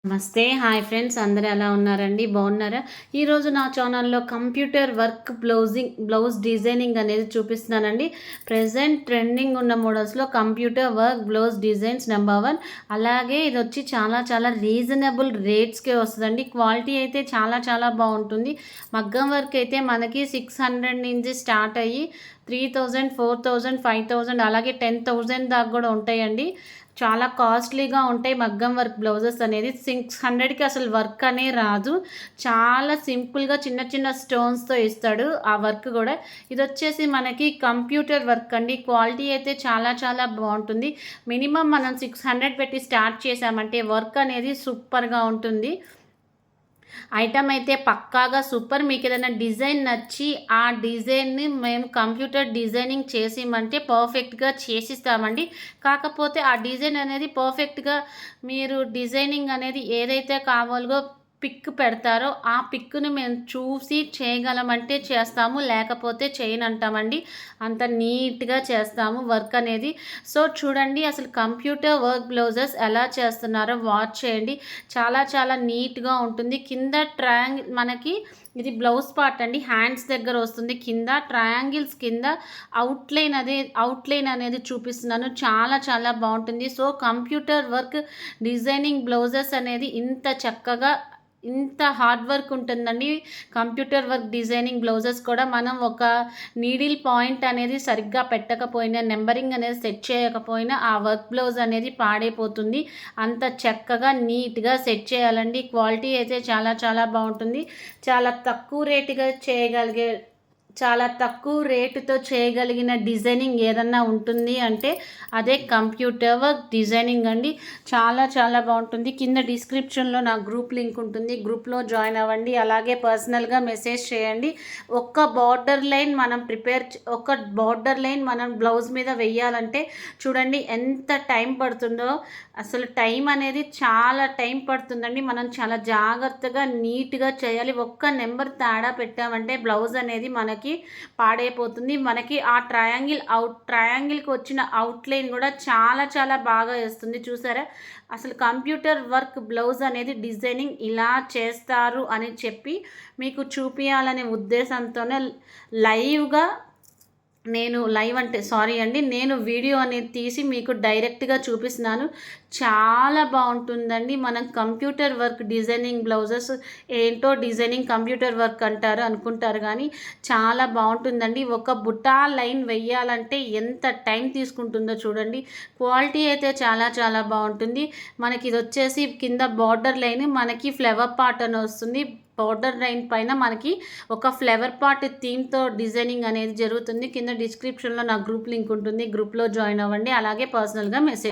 నమస్తే. Hi friends, అందరూ ఎలా ఉన్నారండి? బాగున్నారా? ఈరోజు నా ఛానల్లో కంప్యూటర్ వర్క్ బ్లౌజ్ డిజైనింగ్ అనేది చూపిస్తున్నానండి. ప్రెజెంట్ ట్రెండింగ్ ఉన్న మోడల్స్లో computer work blouse designs number 1. అలాగే ఇది వచ్చి చాలా రీజనబుల్ రేట్స్కే వస్తుందండి. క్వాలిటీ అయితే చాలా బాగుంటుంది. మగ్గం వర్క్ అయితే మనకి 600 నుంచి స్టార్ట్ అయ్యి 3000, 4000, 5000 అలాగే 10,000 దాకా కూడా ఉంటాయండి. చాలా కాస్ట్లీగా ఉంటాయి మగ్గం వర్క్ బ్లౌజెస్ అనేది. 600కి అసలు వర్క్ అనే రాదు. చాలా సింపుల్గా చిన్న స్టోన్స్తో ఇస్తాడు ఆ వర్క్ కూడా. ఇది వచ్చేసి మనకి కంప్యూటర్ వర్క్ అండి. క్వాలిటీ అయితే చాలా బాగుంటుంది. మినిమం మనం 600 పెట్టి స్టార్ట్ చేసామంటే వర్క్ అనేది సూపర్గా ఉంటుంది. ఐటమ్ అయితే పక్కాగా సూపర్. మీకు ఏదైనా డిజైన్ నచ్చి ఆ డిజైన్ని మేము కంప్యూటర్ డిజైనింగ్ చేసిమంటే పర్ఫెక్ట్గా చేసిస్తామండి. కాకపోతే ఆ డిజైన్ అనేది పర్ఫెక్ట్గా మీరు డిజైనింగ్ అనేది ఏదైతే కావాలో పిక్ పెడతారో ఆ పిక్ను మేము చూసి చేయగలమంటే చేస్తాము, లేకపోతే చేయనంటామండి. అంత నీట్గా చేస్తాము వర్క్ అనేది. సో చూడండి, అసలు కంప్యూటర్ వర్క్ బ్లౌజెస్ ఎలా చేస్తున్నారో వాచ్ చేయండి. చాలా నీట్గా ఉంటుంది. కింద ట్రయాంగిల్ మనకి ఇది బ్లౌజ్ పార్ట్ అండి. హ్యాండ్స్ దగ్గర వస్తుంది. కింద ట్రయాంగిల్స్ కింద అవుట్లైన్ అనేది చూపిస్తున్నాను. చాలా బాగుంటుంది. So computer work designing blouses అనేది ఇంత హార్డ్ వర్క్ ఉంటుందండి. కంప్యూటర్ వర్క్ డిజైనింగ్ బ్లౌజెస్ కూడా మనం ఒక నీడిల్ పాయింట్ అనేది సరిగ్గా పెట్టకపోయినా, నెంబరింగ్ అనేది సెట్ చేయకపోయినా ఆ వర్క్ బ్లౌజ్ అనేది పాడైపోతుంది. అంత చక్కగా నీట్గా సెట్ చేయాలండి. క్వాలిటీ అయితే చాలా బాగుంటుంది. చాలా తక్కువ రేటుతో చేయగలిగిన డిజైనింగ్ ఏదన్నా ఉంటుంది అంటే అదే కంప్యూటర్ వర్క్ డిజైనింగ్ అండి. చాలా బాగుంటుంది. కింద డిస్క్రిప్షన్లో నా గ్రూప్ లింక్ ఉంటుంది. గ్రూప్లో జాయిన్ అవ్వండి. అలాగే పర్సనల్గా మెసేజ్ చేయండి. ఒక బార్డర్ లైన్ మనం బ్లౌజ్ మీద వెయ్యాలంటే చూడండి ఎంత టైం పడుతుందో. అసలు టైం అనేది చాలా టైం పడుతుందండి. మనం చాలా జాగ్రత్తగా నీట్గా చేయాలి. ఒక్క నెంబర్ తేడా పెట్టామంటే బ్లౌజ్ అనేది మనకి పాడైపోతుంది. మనకి ఆ ట్రయాంగిల్కి వచ్చిన అవుట్లైన్ కూడా చాలా బాగా వేస్తుంది. చూసారా, అసలు కంప్యూటర్ వర్క్ బ్లౌజ్ అనేది డిజైనింగ్ ఇలా చేస్తారు అని చెప్పి మీకు చూపించాలనే ఉద్దేశంతోనే నేను వీడియో అనేది తీసి మీకు డైరెక్ట్గా చూపిస్తున్నాను. చాలా బాగుంటుందండి. మనం కంప్యూటర్ వర్క్ డిజైనింగ్ బ్లౌజెస్ ఏంటో డిజైనింగ్ కంప్యూటర్ వర్క్ అనుకుంటారు కానీ చాలా బాగుంటుందండి. ఒక బుటా లైన్ వెయ్యాలంటే ఎంత టైం తీసుకుంటుందో చూడండి. క్వాలిటీ అయితే చాలా బాగుంటుంది. మనకి ఇది వచ్చేసి కింద బార్డర్ లైన్ మనకి ఫ్లవర్ పార్ట్ అని వస్తుంది. బార్డర్ లైన్ పైన మనకి ఒక ఫ్లవర్ పార్ట్ థీమ్తో డిజైనింగ్ అనేది జరుగుతుంది. కింద డిస్క్రిప్షన్లో నా గ్రూప్ లింక్ ఉంటుంది. గ్రూప్లో జాయిన్ అవ్వండి. అలాగే పర్సనల్గా మెసేజ్